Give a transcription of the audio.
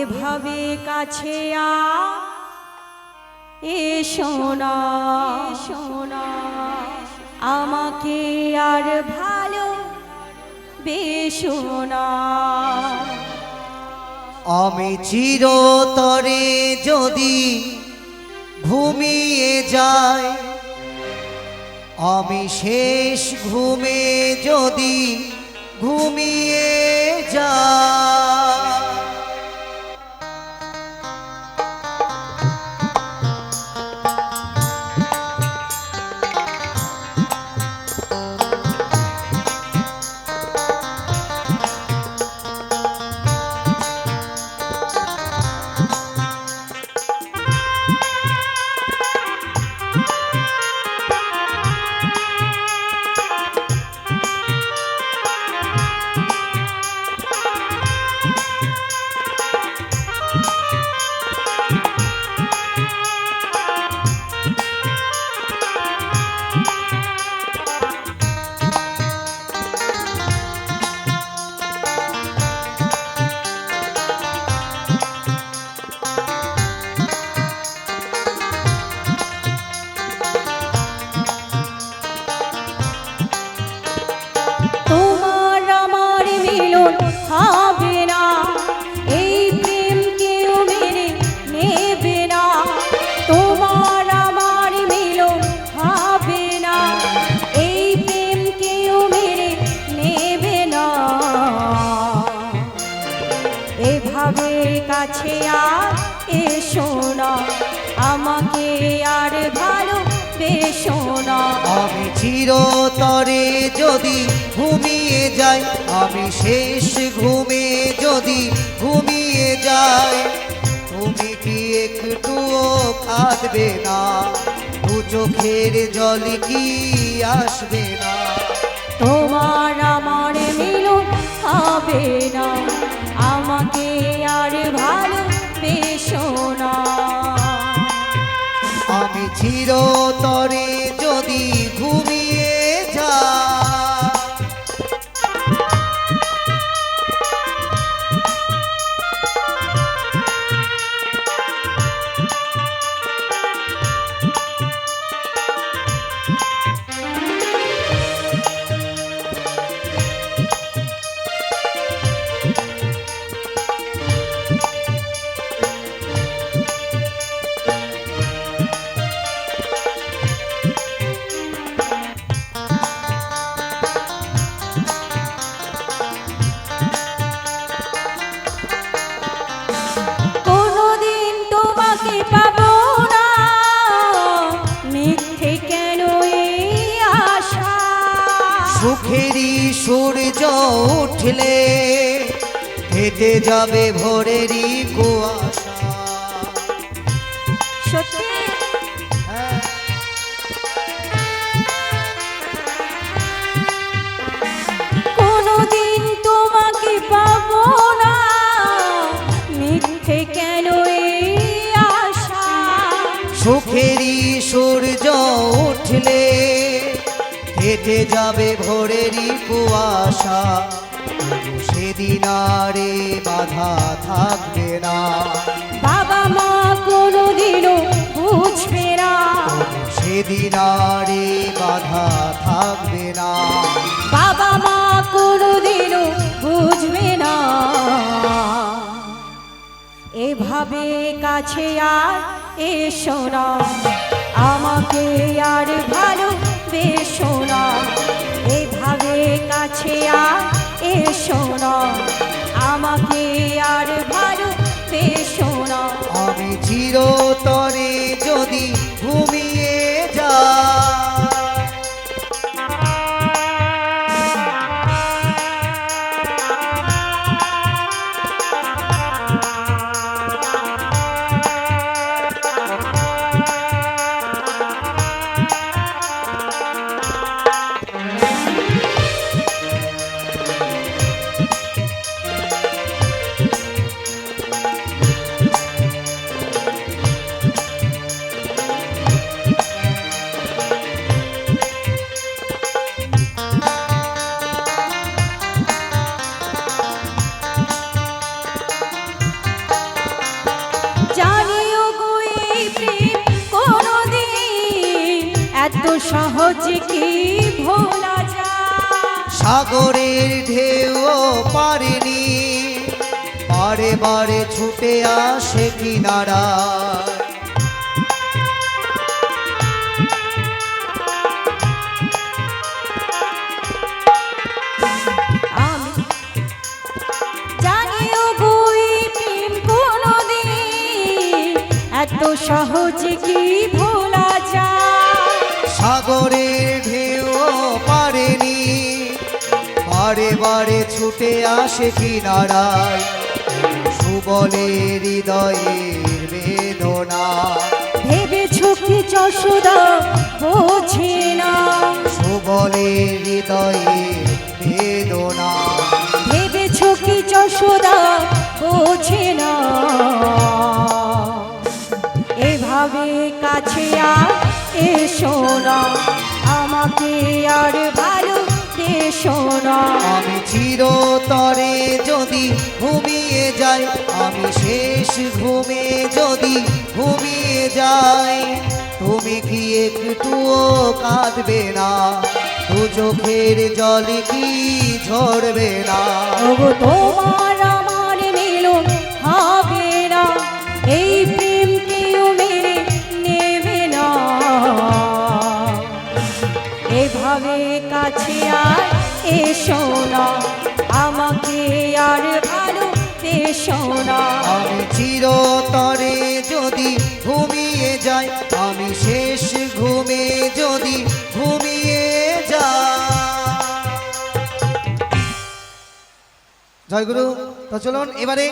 এভাবে কাছে এসো না, আমাকে আর ভালো বেসো না। আমি চিরতরে যদি ঘুমিয়ে যাই, আমি শেষ ঘুমে যদি ঘুমিয়ে যাই, হবে না, এই প্রেম কেউ মেনে নেবে না। তোমার আমার মিলন হবে না, এই প্রেম কেউ মেনে নেবে না। এভাবে কাছে এসো না, আমাকে আর ভালো বেসো না। আমি চিরতরে যদি ঘুমিয়ে যাই, আমি শেষ ঘুমে যদি ঘুমিয়ে যাই, তুমি কি একটুও কাঁদবে না? দু চোখের জল কি আসবে না? তোমার আমার মিলন হবে না, আমাকে আর ভালো বেসো না। আমি চিরতরে যদি ঘুমিয়ে যাই, কোনোদিন তোমাকে পাবো না, মিথ্যে কেন এই আশা? সুখেরই সূর্য উঠলে হেঁটে যাবে ভোরেরই কুয়াশা। সত্যি কোনোদিন তোমাকে পাবো না, মিথ্যে কেন এই আশা? সুখেরই সূর্য উঠলে হেঁটে যাবে ভোরেরই কুয়াশা, সেদিন আরে বাধা থাকবে না। বাবা মা কোনোদিনও বুঝবে না, সেদিন আরে বাধা থাকবে না। বাবা মা কোনোদিনও বুঝবে না। এভাবে কাছে এসো না, আমাকে আর ভালো বেসো না। এভাবে কাছে এসো না, আমাকে আর ভালো বেসো না। আমি চিরতরে যদি ঘুমিয়ে যাই, এত সহজে কি ভোলা যায় সাগরের ঢেউ পারেনি বারে বারে ছুটে আসে কিনারা আমি জানিও বই প্রেম কোনদিন এত সহজে কি ভোলা যায় সাগরের ঢেউ পারেনি বারে বারে ছুটে আসে কিনারায় সুবলে হৃদয়ের বেদনা ভেবেছ কি যশোদা বোঝে না সুবলে হৃদয়ের বেদনা ভেবেছ কি যশোদা বোঝে না এভাবে কাছে আর এসো না আমাকে আর ভালো দেশো না আমি চিরতরে যদি ঘুমিয়ে যাই আমি শেষ ঘুমে যদি ঘুমিয়ে যাই তুমি কি একটুও কাঁদবে না দু চোখের জল কি ঝরবে না ওগো তোমার আমার মিলন হবে না এই প্রেম কেউ মেনে নেবে না এভাবে কাছে আর এসো না আমাকে আর ভালো দেশো না আমি চিরতরে যদি ঘুমিয়ে যাই আমি শেষ ঘুমে যদি ঘুমিয়ে যাই জয় গুরু তো চলুন এবারে